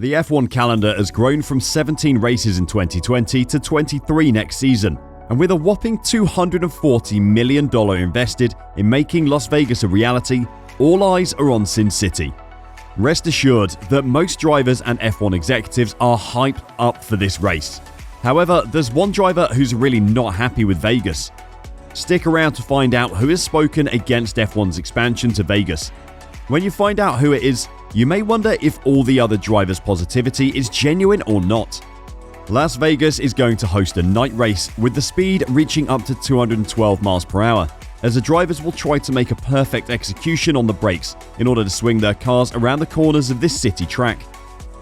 The F1 calendar has grown from 17 races in 2020 to 23 next season, and with a whopping $240 million invested in making Las Vegas a reality, all eyes are on Sin City. Rest assured that most drivers and F1 executives are hyped up for this race. However, there's one driver who's really not happy with Vegas. Stick around to find out who has spoken against F1's expansion to Vegas. When you find out who it is, you may wonder if all the other drivers' positivity is genuine or not. Las Vegas is going to host a night race with the speed reaching up to 212 miles per hour, as the drivers will try to make a perfect execution on the brakes in order to swing their cars around the corners of this city track.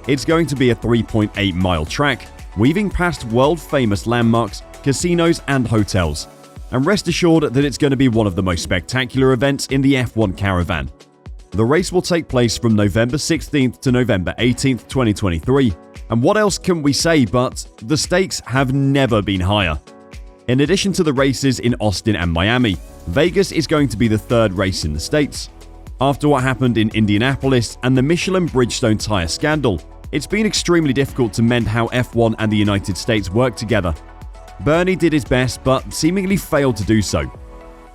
It's going to be a 3.8-mile track, weaving past world-famous landmarks, casinos and hotels. And rest assured that it's going to be one of the most spectacular events in the F1 caravan. The race will take place from November 16th to November 18th, 2023. And what else can we say but the stakes have never been higher. In addition to the races in Austin and Miami, Vegas is going to be the third race in the States. After what happened in Indianapolis and the Michelin Bridgestone tire scandal, it's been extremely difficult to mend how F1 and the United States work together. Bernie did his best but seemingly failed to do so.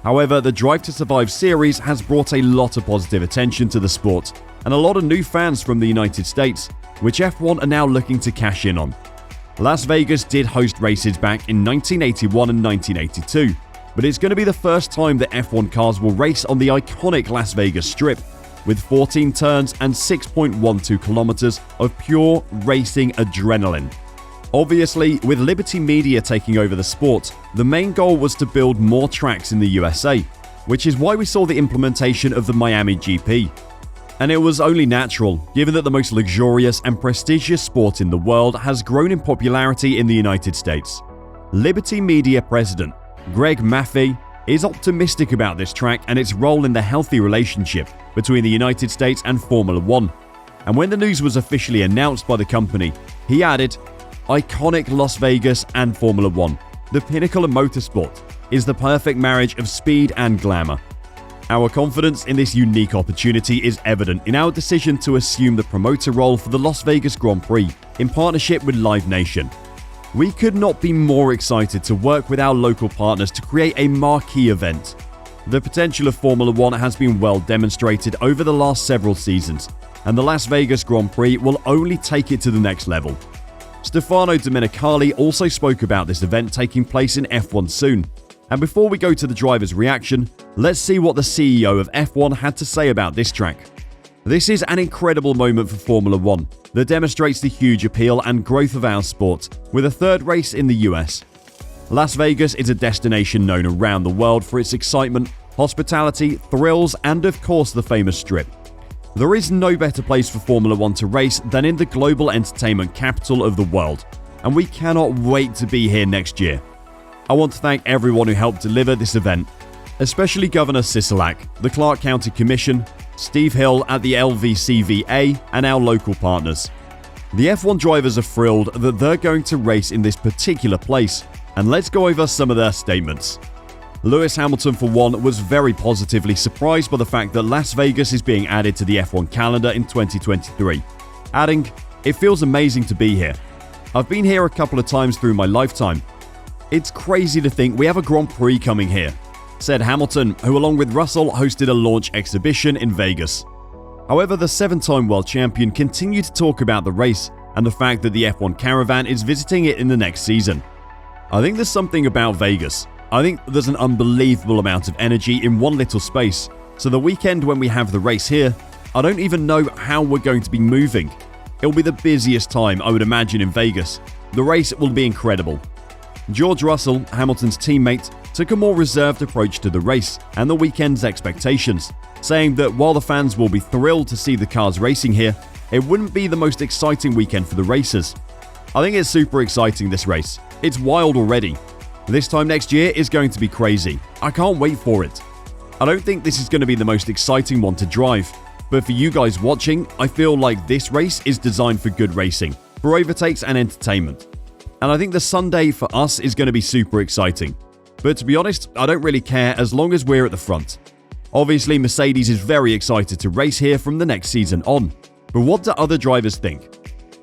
However, the Drive to Survive series has brought a lot of positive attention to the sport and a lot of new fans from the United States, which F1 are now looking to cash in on. Las Vegas did host races back in 1981 and 1982, but it's going to be the first time that F1 cars will race on the iconic Las Vegas Strip, with 14 turns and 6.12 kilometers of pure racing adrenaline. Obviously, with Liberty Media taking over the sport, the main goal was to build more tracks in the USA, which is why we saw the implementation of the Miami GP. And it was only natural, given that the most luxurious and prestigious sport in the world has grown in popularity in the United States. Liberty Media president Greg Maffei is optimistic about this track and its role in the healthy relationship between the United States and Formula One. And when the news was officially announced by the company, he added, "Iconic Las Vegas and Formula One, the pinnacle of motorsport, is the perfect marriage of speed and glamour. Our confidence in this unique opportunity is evident in our decision to assume the promoter role for the Las Vegas Grand Prix in partnership with Live Nation. We could not be more excited to work with our local partners to create a marquee event. The potential of Formula One has been well demonstrated over the last several seasons, and the Las Vegas Grand Prix will only take it to the next level." Stefano Domenicali also spoke about this event taking place in F1 soon. And before we go to the driver's reaction, let's see what the CEO of F1 had to say about this track. "This is an incredible moment for Formula One that demonstrates the huge appeal and growth of our sport, with a third race in the US. Las Vegas is a destination known around the world for its excitement, hospitality, thrills, and of course the famous Strip. There is no better place for Formula One to race than in the global entertainment capital of the world, and we cannot wait to be here next year. I want to thank everyone who helped deliver this event, especially Governor Sisolak, the Clark County Commission, Steve Hill at the LVCVA, and our local partners. The F1 drivers are thrilled that they're going to race in this particular place, and let's go over some of their statements. Lewis Hamilton, for one, was very positively surprised by the fact that Las Vegas is being added to the F1 calendar in 2023, adding, "It feels amazing to be here. I've been here a couple of times through my lifetime. It's crazy to think we have a Grand Prix coming here," said Hamilton, who along with Russell hosted a launch exhibition in Vegas. However, the 7-time world champion continued to talk about the race and the fact that the F1 caravan is visiting it in the next season. "I think there's something about Vegas. I think there's an unbelievable amount of energy in one little space. So the weekend when we have the race here, I don't even know how we're going to be moving. It'll be the busiest time, I would imagine, in Vegas. The race will be incredible." George Russell, Hamilton's teammate, took a more reserved approach to the race and the weekend's expectations, saying that while the fans will be thrilled to see the cars racing here, it wouldn't be the most exciting weekend for the racers. "I think it's super exciting, this race. It's wild already. This time next year is going to be crazy. I can't wait for it. I don't think this is going to be the most exciting one to drive, but for you guys watching, I feel like this race is designed for good racing, for overtakes and entertainment. And I think the Sunday for us is going to be super exciting. But to be honest, I don't really care as long as we're at the front. Obviously, Mercedes is very excited to race here from the next season on. But what do other drivers think?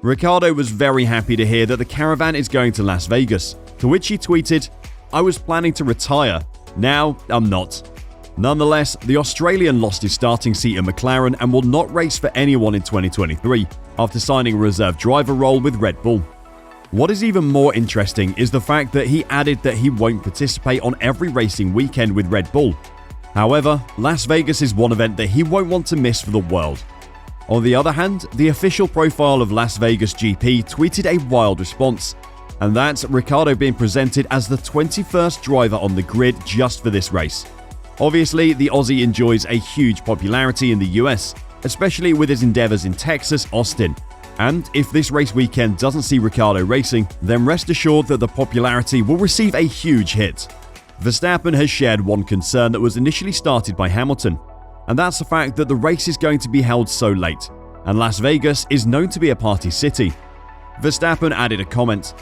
Ricciardo was very happy to hear that the caravan is going to Las Vegas, to which he tweeted, "I was planning to retire. Now, I'm not." Nonetheless, the Australian lost his starting seat at McLaren and will not race for anyone in 2023 after signing a reserve driver role with Red Bull. What is even more interesting is the fact that he added that he won't participate on every racing weekend with Red Bull. However, Las Vegas is one event that he won't want to miss for the world. On the other hand, the official profile of Las Vegas GP tweeted a wild response, and that's Ricciardo being presented as the 21st driver on the grid just for this race. Obviously, the Aussie enjoys a huge popularity in the US, especially with his endeavors in Texas, Austin. And if this race weekend doesn't see Ricciardo racing, then rest assured that the popularity will receive a huge hit. Verstappen has shared one concern that was initially started by Hamilton, and that's the fact that the race is going to be held so late, and Las Vegas is known to be a party city. Verstappen added a comment,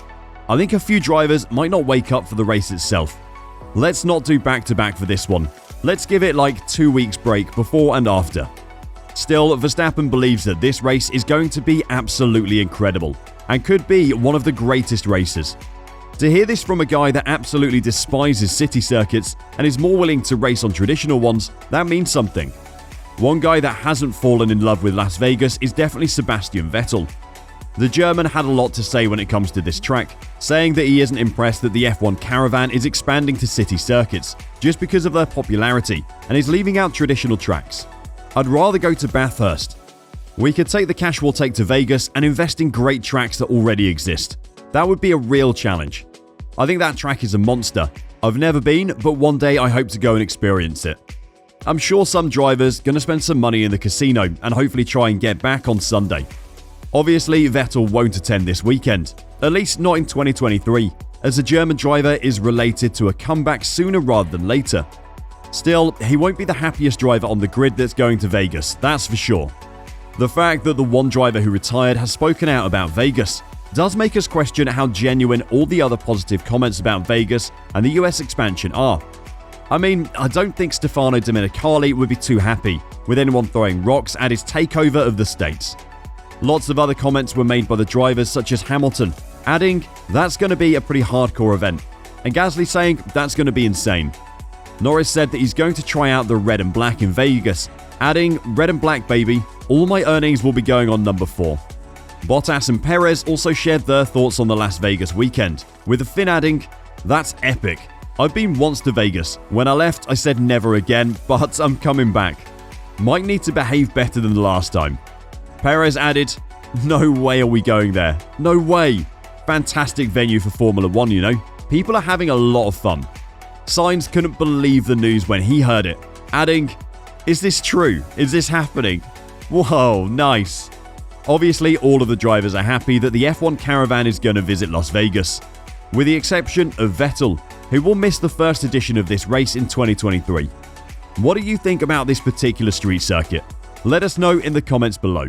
"I think a few drivers might not wake up for the race itself. Let's not do back-to-back for this one. Let's give it like 2 weeks break before and after." Still, Verstappen believes that this race is going to be absolutely incredible and could be one of the greatest races. To hear this from a guy that absolutely despises city circuits and is more willing to race on traditional ones, that means something. One guy that hasn't fallen in love with Las Vegas is definitely Sebastian Vettel. The German had a lot to say when it comes to this track, saying that he isn't impressed that the F1 caravan is expanding to city circuits just because of their popularity and is leaving out traditional tracks. "I'd rather go to Bathurst. We could take the cash we'll take to Vegas and invest in great tracks that already exist. That would be a real challenge. I think that track is a monster. I've never been, but one day I hope to go and experience it. I'm sure some driver's gonna spend some money in the casino and hopefully try and get back on Sunday." Obviously, Vettel won't attend this weekend, at least not in 2023, as the German driver is related to a comeback sooner rather than later. Still, he won't be the happiest driver on the grid that's going to Vegas, that's for sure. The fact that the one driver who retired has spoken out about Vegas does make us question how genuine all the other positive comments about Vegas and the US expansion are. I mean, I don't think Stefano Domenicali would be too happy with anyone throwing rocks at his takeover of the States. Lots of other comments were made by the drivers such as Hamilton, adding, "That's going to be a pretty hardcore event," and Gasly saying, "That's going to be insane." Norris said that he's going to try out the red and black in Vegas, adding, "Red and black, baby. All my earnings will be going on number 4. Bottas and Perez also shared their thoughts on the Las Vegas weekend, with Finn adding, "That's epic. I've been once to Vegas. When I left, I said never again, but I'm coming back. Might need to behave better than the last time." Perez added, "No way are we going there. No way. Fantastic venue for Formula 1, you know. People are having a lot of fun." Sainz couldn't believe the news when he heard it, adding, "Is this true? Is this happening? Whoa, nice." Obviously, all of the drivers are happy that the F1 caravan is going to visit Las Vegas, with the exception of Vettel, who will miss the first edition of this race in 2023. What do you think about this particular street circuit? Let us know in the comments below.